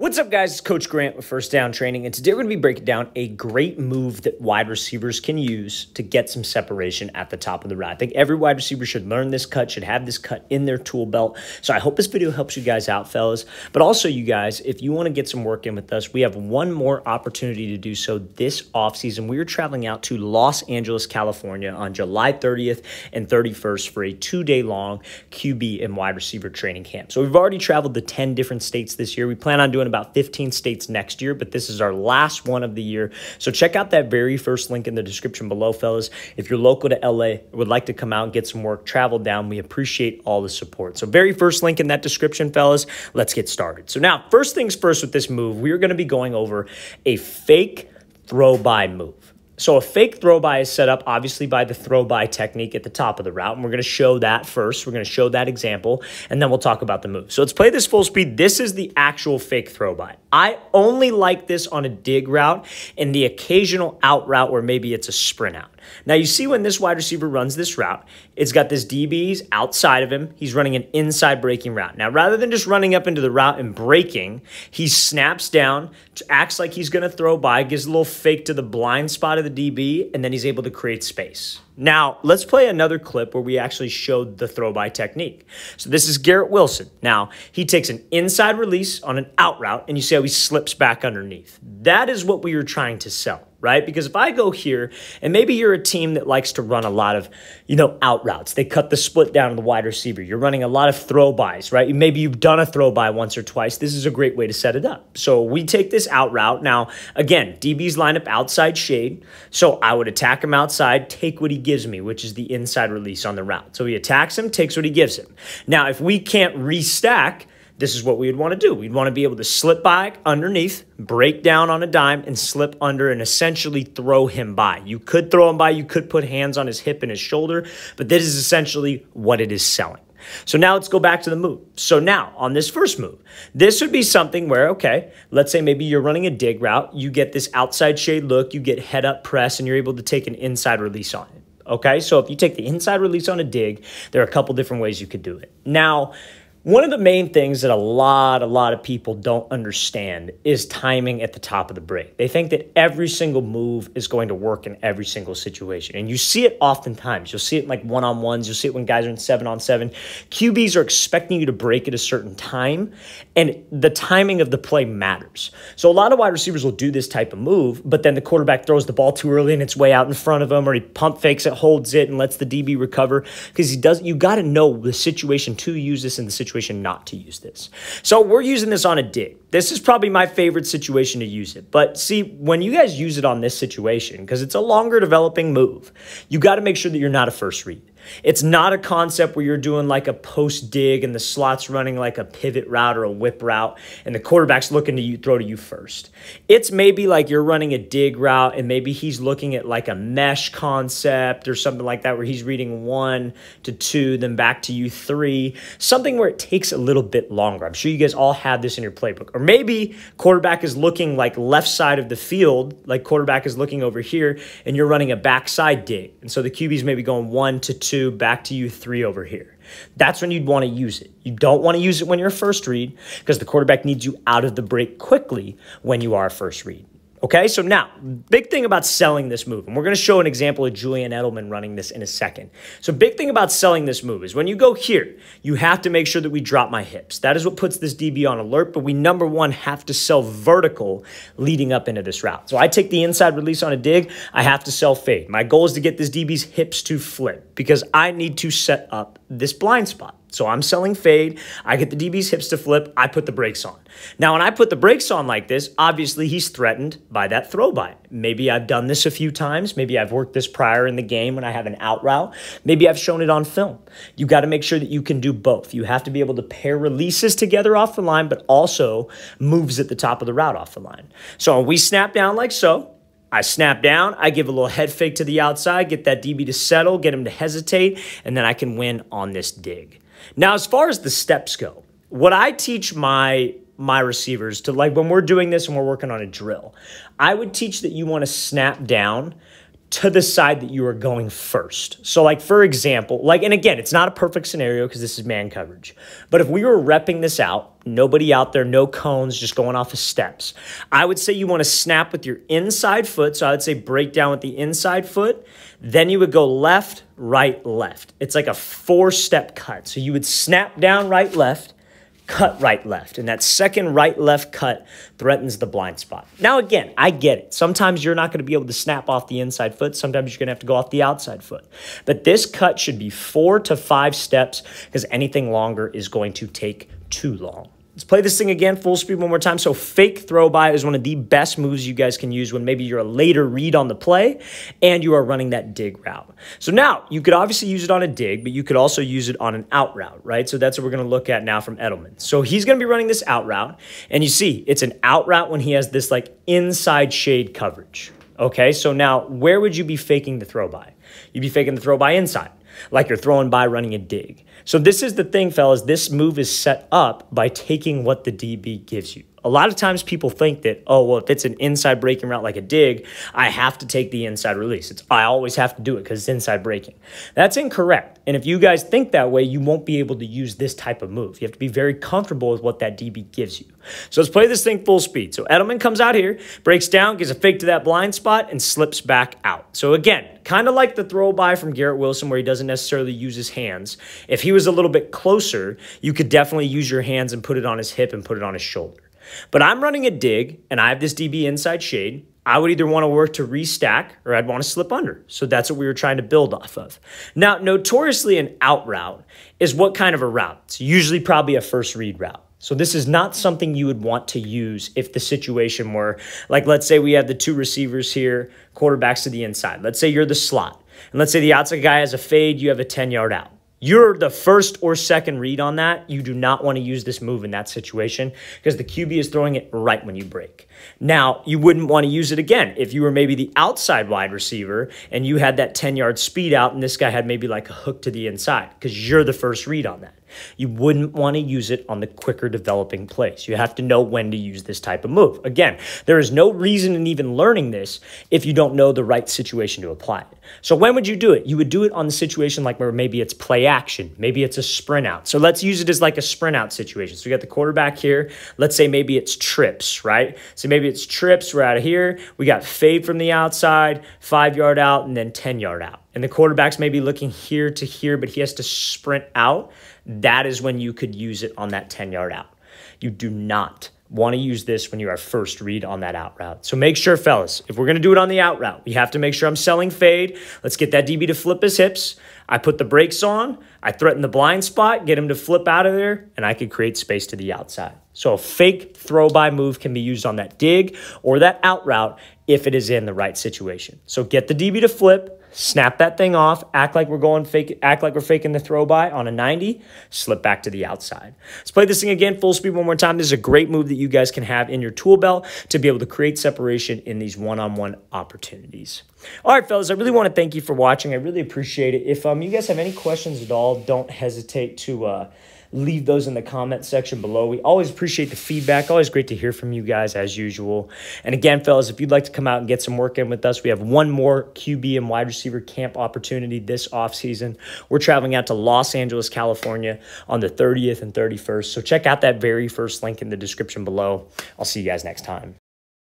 What's up, guys? It's Coach Grant with First Down Training, and today we're going to be breaking down a great move that wide receivers can use to get some separation at the top of the route. I think every wide receiver should learn this cut, should have this cut in their tool belt. So I hope this video helps you guys out, fellas. But also, you guys, if you want to get some work in with us, we have one more opportunity to do so this offseason. We are traveling out to Los Angeles, California on July 30th and 31st for a two-day-long QB and wide receiver training camp. So we've already traveled to 10 different states this year. We plan on doing about 15 states next year, but this is our last one of the year. So check out that very first link in the description below, fellas. If you're local to LA, would like to come out and get some work, travel down, we appreciate all the support. So very first link in that description, fellas. Let's get started. So now, first things first with this move, we're going to be going over a fake throw-by move. So a fake throw-by is set up, obviously, by the throw-by technique at the top of the route, and we're going to show that first. We're going to show that example, and then we'll talk about the move. So let's play this full speed. This is the actual fake throw-by. I only like this on a dig route and the occasional out route where maybe it's a sprint out. Now, you see when this wide receiver runs this route, it's got this DBs outside of him. He's running an inside breaking route. Now, rather than just running up into the route and breaking, he snaps down, acts like he's going to throw by, gives a little fake to the blind spot of the DB, and then he's able to create space. Now, let's play another clip where we actually showed the throw-by technique. So this is Garrett Wilson. Now, he takes an inside release on an out route, and you see how he slips back underneath. That is what we were trying to sell, right? Because if I go here, and maybe you're a team that likes to run a lot of, out routes. They cut the split down to the wide receiver. You're running a lot of throw-bys, right? Maybe you've done a throw-by once or twice. This is a great way to set it up. So we take this out route. Now, again, DBs line up outside shade. So I would attack him outside, take what he gives me, which is the inside release on the route. So he attacks him, takes what he gives him. Now, if we can't restack, this is what we would want to do. We'd want to be able to slip by underneath, break down on a dime, and slip under and essentially throw him by. You could throw him by. You could put hands on his hip and his shoulder, but this is essentially what it is selling. So now let's go back to the move. So now on this first move, this would be something where, okay, let's say maybe you're running a dig route. You get this outside shade look, you get head up press, and you're able to take an inside release on it. Okay, so if you take the inside release on a dig, there are a couple different ways you could do it. Now, one of the main things that a lot of people don't understand is timing at the top of the break. They think that every single move is going to work in every single situation. And you see it oftentimes. You'll see it in like one-on-ones. You'll see it when guys are in 7-on-7. QBs are expecting you to break at a certain time, and the timing of the play matters. So a lot of wide receivers will do this type of move, but then the quarterback throws the ball too early and it's way out in front of him, or he pump fakes it, holds it, and lets the DB recover. Because you got to know the situation to use this and the situation not to use this. So we're using this on a dig. This is probably my favorite situation to use it. But see, when you guys use it on this situation, because it's a longer developing move, you got to make sure that you're not a first read. It's not a concept where you're doing like a post dig and the slot's running like a pivot route or a whip route and the quarterback's looking to throw to you first. It's maybe like you're running a dig route and maybe he's looking at like a mesh concept or something like that where he's reading 1 to 2, then back to you 3, something where it takes a little bit longer. I'm sure you guys all have this in your playbook. Or maybe quarterback is looking like left side of the field, like quarterback is looking over here and you're running a backside dig. And so the QB's maybe going 1 to 2, back to you 3 over here. That's when you'd want to use it. You don't want to use it when you're a first read because the quarterback needs you out of the break quickly when you are a first read. Okay, so now, big thing about selling this move, and we're going to show an example of Julian Edelman running this in a second. So big thing about selling this move is when you go here, you have to make sure that we drop my hips. That is what puts this DB on alert, but we, number one, have to sell vertical leading up into this route. So I take the inside release on a dig, I have to sell fade. My goal is to get this DB's hips to flip because I need to set up this blind spot. So I'm selling fade. I get the DB's hips to flip. I put the brakes on. Now, when I put the brakes on like this, obviously he's threatened by that throw by. Maybe I've done this a few times. Maybe I've worked this prior in the game when I have an out route. Maybe I've shown it on film. You got to make sure that you can do both. You have to be able to pair releases together off the line, but also moves at the top of the route off the line. So we snap down like so. I snap down, I give a little head fake to the outside, get that DB to settle, get him to hesitate, and then I can win on this dig. Now, as far as the steps go, what I teach my receivers to, like when we're doing this and we're working on a drill, I would teach that you want to snap down to the side that you are going first. So like, for example, like, and again, it's not a perfect scenario because this is man coverage, but if we were repping this out, nobody out there, no cones, just going off of steps, I would say you want to snap with your inside foot. So I would say break down with the inside foot. Then you would go left, right, left. It's like a 4-step cut. So you would snap down, right, left, cut right, left. And that second right, left cut threatens the blind spot. Now, again, I get it. Sometimes you're not going to be able to snap off the inside foot. Sometimes you're going to have to go off the outside foot. But this cut should be 4 to 5 steps because anything longer is going to take too long. Let's play this thing again, full speed one more time. So fake throw by is one of the best moves you guys can use when maybe you're a later read on the play and you are running that dig route. So now you could obviously use it on a dig, but you could also use it on an out route, right? So that's what we're going to look at now from Edelman. So he's going to be running this out route, and you see it's an out route when he has this like inside shade coverage. Okay, so now where would you be faking the throw by? You'd be faking the throw by inside, like you're throwing by running a dig. So this is the thing, fellas. This move is set up by taking what the DB gives you. A lot of times people think that, oh, well, if it's an inside breaking route like a dig, I have to take the inside release. I always have to do it because it's inside breaking. That's incorrect. And if you guys think that way, you won't be able to use this type of move. You have to be very comfortable with what that DB gives you. So let's play this thing full speed. So Edelman comes out here, breaks down, gives a fake to that blind spot, and slips back out. So again, kind of like the throw by from Garrett Wilson where he doesn't necessarily use his hands. If he was a little bit closer, you could definitely use your hands and put it on his hip and put it on his shoulder. But I'm running a dig, and I have this DB inside shade. I would either want to work to restack or I'd want to slip under. So that's what we were trying to build off of. Now, notoriously, an out route is what kind of a route? It's usually probably a first read route. So this is not something you would want to use if the situation were, like, let's say we have the 2 receivers here, quarterbacks to the inside. Let's say you're the slot. And let's say the outside guy has a fade, you have a 10-yard out. You're the first or second read on that. You do not want to use this move in that situation because the QB is throwing it right when you break. Now, you wouldn't want to use it again if you were maybe the outside wide receiver and you had that 10-yard speed out and this guy had maybe like a hook to the inside because you're the first read on that. You wouldn't want to use it on the quicker developing plays. You have to know when to use this type of move. Again, there is no reason in even learning this if you don't know the right situation to apply it. So when would you do it? You would do it on the situation like where maybe it's play action. Maybe it's a sprint out. So let's use it as like a sprint out situation. So we got the quarterback here. Let's say maybe it's trips, right? So maybe it's trips. We're out of here. We got fade from the outside, 5-yard out, and then 10-yard out. And the quarterback's maybe looking here to here, but he has to sprint out. That is when you could use it on that 10-yard out. You do not want to use this when you are first read on that out route. So make sure, fellas, if we're going to do it on the out route, we have to make sure I'm selling fade. Let's get that DB to flip his hips. I put the brakes on. I threaten the blind spot, get him to flip out of there, and I could create space to the outside. So a fake throw-by move can be used on that dig or that out route if it is in the right situation. So get the DB to flip, snap that thing off, act like we're faking the throw-by on a 90, slip back to the outside. Let's play this thing again, full speed one more time. This is a great move that you guys can have in your tool belt to be able to create separation in these one-on-one opportunities. All right, fellas, I really want to thank you for watching. I really appreciate it. If you guys have any questions at all, don't hesitate to leave those in the comment section below. We always appreciate the feedback. Always great to hear from you guys as usual. And again, fellas, if you'd like to come out and get some work in with us, we have one more QB and wide receiver camp opportunity this offseason. We're traveling out to Los Angeles, California on the 30th and 31st. So check out that very first link in the description below. I'll see you guys next time.